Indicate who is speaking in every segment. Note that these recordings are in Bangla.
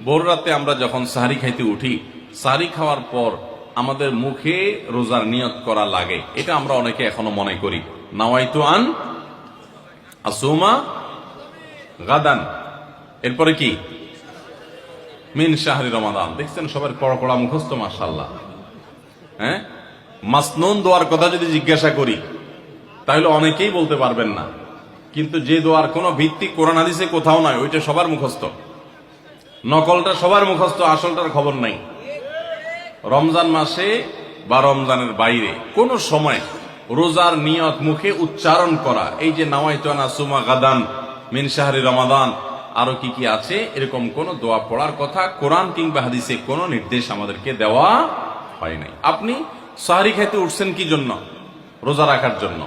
Speaker 1: ভোর রাতে আমরা যখন সাহারি খাইতে উঠি, সাহারি খাওয়ার পর আমাদের মুখে রোজার নিয়ত করা লাগে। এটা আমরা অনেকে এখনো মনে করি, নাওয়াইতু আন আসুমা গাদান। এরপরে কি? মিন শাহরি রমাদান। দেখছেন সবার পড়া মুখস্থ, মাশাআল্লাহ। হ্যাঁ, মাসনুন দোয়ার কথা যদি জিজ্ঞাসা করি তাহলে অনেকেই বলতে পারবেন না, কিন্তু যে দোয়ার কোনো ভিত্তি কোরআন হাদিসে কোথাও নাই, ওইটা সবার মুখস্থ। নকলটা সবার মুখস্থ, আসলটার খবর নাই। রমজান মাসে বা রমজানের বাইরে কোন সময় রোজার নিয়ত মুখে উচ্চারণ করা, এই যে নাওয়াইতু আন আসুমা গাদান মিন শাহরি রমাদান, আরো কি কি আছে, এরকম কোন দোয়া পড়ার কথা কোরআন কিংবা হাদিসে কোনো নির্দেশ আমাদেরকে দেওয়া হয় নাই। আপনি সাহারি খাইতে উঠছেন কি জন্য? রোজা রাখার জন্য।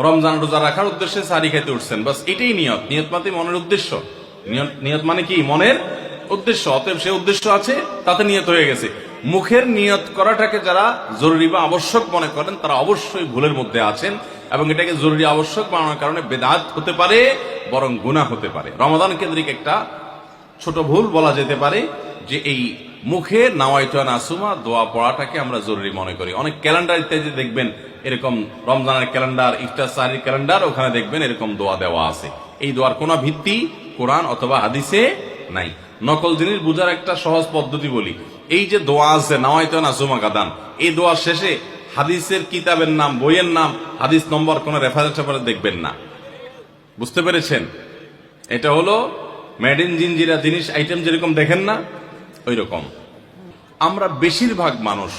Speaker 1: রমজান রোজা রাখার উদ্দেশ্যে সাহারি খাইতে উঠছেন, বাস এটাই নিয়ত। নিয়ত মানে মনের উদ্দেশ্য। নিয়ত মানে কি? মনের উদ্দেশ্য। অতএব সে উদ্দেশ্য আছে, তাতে নিয়ত হয়ে গেছে। মুখের নিয়ত করাটাকে যারা জরুরি বা আবশ্যক মনে করেন তারা অবশ্যই ভুলের মধ্যে আছেন, এবং এটাকে জরুরি আবশ্যক বানানোর কারণে বেদাত হতে পারে, বরং গুনাহ হতে পারে। রমাদান কেন্দ্রিক একটা ছোট ভুল বলা যেতে পারে যে এই মুখে নাওয়াইতু আন আসুমা দোয়া পড়াটাকে আমরা জরুরি মনে করি। অনেক ক্যালেন্ডার ইত্যাদি দেখবেন এরকম, রমজানের ক্যালেন্ডার, ইফতার সাহারির ক্যালেন্ডার, ওখানে দেখবেন এরকম দোয়া দেওয়া আছে। এই দোয়ার কোনো ভিত্তি কোরআন অথবা হাদিসে নাই। নকল জিনিস বুঝার একটা সহজ পদ্ধতি বলি। এই যে দোয়া আছে নাওয়াইতু আন আসুমা গাদান, এই দোয়ার শেষে হাদিসের কিতাবের নাম, বইয়ের নাম, হাদিস নম্বর, কোন রেফারেন্স দেখবেন না। বুঝতে পেরেছেন? এটা হলো মেড ইন জিনজিরা জিনিস আইটেম যেরকম দেখেন না, ওই রকম। আমরা বেশিরভাগ মানুষ,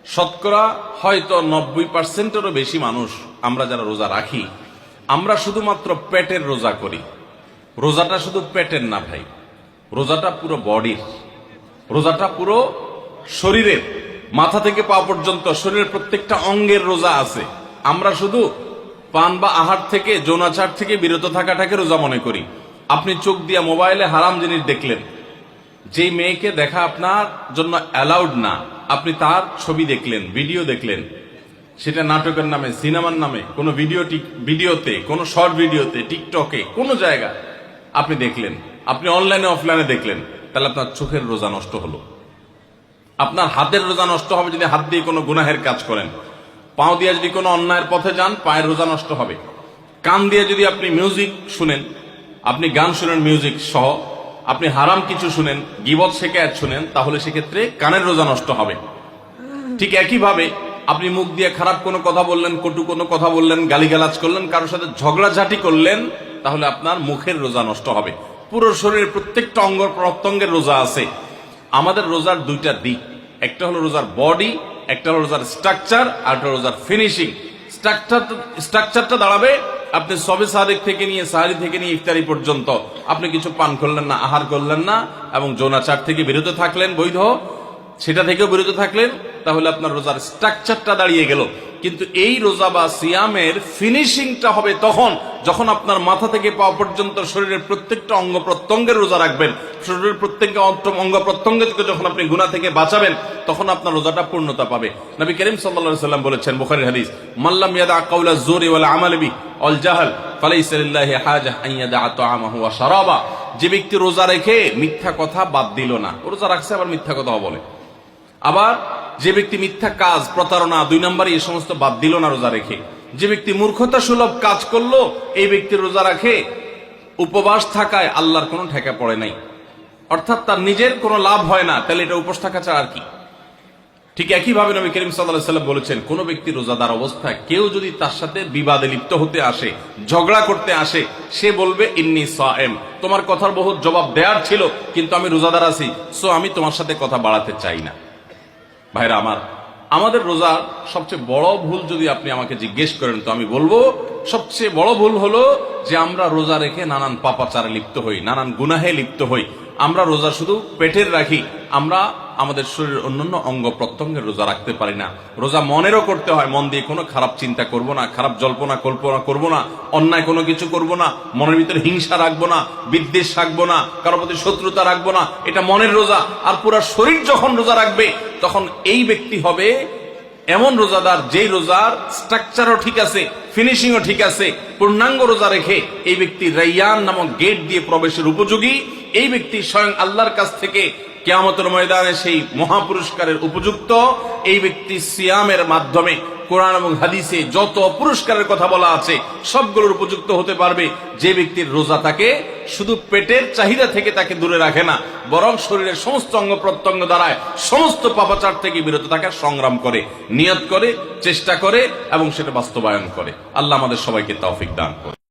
Speaker 1: শতকরা হয়তো 90%-এরও বেশি মানুষ, আমরা যারা রোজা রাখি, আমরা শুধুমাত্র পেটের রোজা করি। রোজাটা শুধু পেটের না ভাই, রোজাটা পুরো বডির, রোজাটা পুরো শরীরের, মাথা থেকে পা পর্যন্ত শরীরের প্রত্যেকটা অঙ্গের রোজা আছে। আমরা শুধু পান বা আহার থেকে, যৌনাচার থেকে বিরত থাকাটাকে রোজা মনে করি। আপনি চোখ দিয়ে মোবাইলে হারাম জিনিস দেখলেন, যেই মেয়েকে দেখা আপনার জন্য অ্যালাউড না, আপনি তার ছবি দেখলেন, ভিডিও দেখলেন, সেটা নাটকের নামে, সিনেমার নামে, কোনো ভিডিওতে, কোনো শর্ট ভিডিওতে, টিকটকে, কোনো জায়গা আপনি দেখলেন, আপনি অনলাইনে অফলাইনে দেখলেন, তাহলে আপনার চোখের রোজা নষ্ট হলো। আপনার হাতের রোজা নষ্ট হবে যদি হাত দিয়ে কোনো গুনাহের কাজ করেন। পাও দিয়ে যদি কোনো অন্যায়ের পথে যান, পায়ের রোজা নষ্ট হবে। কান দিয়ে যদি আপনি মিউজিক শুনেন, আপনি গান শুনেন মিউজিক সহ, আপনি হারাম কিছু শুনেন, গীবত শিকায়াত শুনেন, তাহলে সেক্ষেত্রে কানের রোজা নষ্ট হবে। ঠিক একইভাবে আপনি মুখ দিয়ে খারাপ কোনো কথা বললেন, কটু কোনো কথা বললেন, গালিগালাজ করলেন, কারোর সাথে ঝগড়াঝাটি করলেন, তাহলে আপনার মুখের রোজা নষ্ট হবে। পুরো শরীরের প্রত্যেকটা অঙ্গ প্রত্যঙ্গের রোজা আছে। আমাদের রোজার দুইটা দিক, একটা হলো রোজার বডি, একটা হলো রোজার স্ট্রাকচার, আর একটা রোজার ফিনিশিং। স্ট্রাকচারটা দাঁড়াবে আপনি সবে সাহারি থেকে নিয়ে ইফতারি পর্যন্ত আপনি কিছু পান করলেন না, আহার করলেন না, এবং যৌনাচার থেকে বিরত থাকলেন, বৈধ সেটা থেকেও বিরত থাকলেন, তাহলে আপনার রোজার স্ট্রাকচারটা দাঁড়িয়ে গেল। কিন্তু এই রোজা বা সিয়ামের ফিনিশিংটা হবে তখন যখন আপনার মাথা থেকে পা পর্যন্ত শরীরের প্রত্যেকটা অঙ্গ প্রত্যঙ্গের রোজা রাখবেন। শরীরের প্রত্যেকটা অঙ্গ প্রত্যঙ্গ থেকে যখন আপনি গুনাহ থেকে বাঁচাবেন, তখন আপনার রোজাটা পূর্ণতা পাবে। নবী করিম সাল্লাল্লাহু আলাইহি ওয়াসাল্লাম বলেছেন, বুখারীর হাদিস, মাল্লাম ইয়াদা কাওলা যুরি ওয়াল আমাল বি ওয়াল জাহল ফালাইসা লিল্লাহি হাজাহ আন ইয়াদা তাআমাহু ওয়া শারাবা। যে ব্যক্তি রোজা রেখে মিথ্যা কথা বাদ দিল না, রোজা রাখছে আবার মিথ্যা কথা বলে, আবার যে ব্যক্তি মিথ্যা কাজ, প্রতারণা, 2 নম্বরে এই সমস্ত বাদ দিল না রোজা রেখে, যে ব্যক্তি মূর্খতা সুলভ কাজ করলো, এই ব্যক্তির রোজা রাখে উপবাস থাকায় আল্লাহর কোনো ঠেকা পড়ে নাই, অর্থাৎ তার নিজের কোনো লাভ হয় না, তাহলে এটা উপবাস থাকা ছাড়া আর কি। ঠিক একইভাবে নবী করিম সাল্লাল্লাহু আলাইহি ওয়াসাল্লাম বলেছেন, কোন ব্যক্তি রোজাদার অবস্থায় কেউ যদি তার সাথে বিবাদে লিপ্ত হতে আসে, ঝগড়া করতে আসে, সে বলবে ইন্নী সায়েম, তোমার কথার বহুত জবাব দেওয়ার ছিল, কিন্তু আমি রোজাদার আছি, সো আমি তোমার সাথে কথা বাড়াতে চাই না। ভাইরা আমার, আমাদের রোজার সবচেয়ে বড় ভুল যদি আপনি আমাকে জিজ্ঞেস করেন, তো আমি বলবো সবচেয়ে বড় ভুল হলো যে আমরা রোজা রেখে নানান পাপাচারে লিপ্ত হই, নানান গুনাহে লিপ্ত হই। আমরা রোজা শুধু পেটের রাখি, আমরা আমাদের শরীরের অন্যান্য অঙ্গ প্রত্যঙ্গের রোজা রাখতে পারি না। রোজা মনেরও করতে হয়, মন দিয়ে কোনো খারাপ চিন্তা করব না, খারাপ জল্পনা কল্পনা করব না, অন্যায় কোনো কিছু করব না, মনের ভিতরে হিংসা রাখবো না, বিদ্বেষ রাখবো না, কারোর প্রতি শত্রুতা রাখবো না, এটা মনের রোজা। আর পুরা শরীর যখন রোজা রাখবে, তখন এই ব্যক্তি হবে এমন রোজাদার যেই রোজার স্ট্রাকচারও ঠিক আছে, ফিনিশিংও ঠিক আছে, পূর্ণাঙ্গ রোজা রেখে এই ব্যক্তি রাইয়ান নামক গেট দিয়ে প্রবেশের উপযোগী। এই ব্যক্তি স্বয়ং আল্লাহর কাছ থেকে কিয়ামতের ময়দানে সেই মহাপুরস্কারের উপযুক্ত। এই ব্যক্তি সিয়ামের মাধ্যমে কোরআন এবং হাদিসে যত পুরস্কারের কথা বলা আছে সবগুলোর উপযুক্ত হতে পারবে। যে ব্যক্তির রোজা তাকে শুধু পেটের চাহিদা থেকে তাকে দূরে রাখে না, বরং শরীরের সমস্ত অঙ্গ প্রত্যঙ্গ দ্বারায় সমস্ত পাপাচার থেকে বিরত থাকার সংগ্রাম করে, নিয়ত করে, চেষ্টা করে এবং সেটা বাস্তবায়ন করে। আল্লাহ আমাদের সবাইকে তৌফিক দান করে।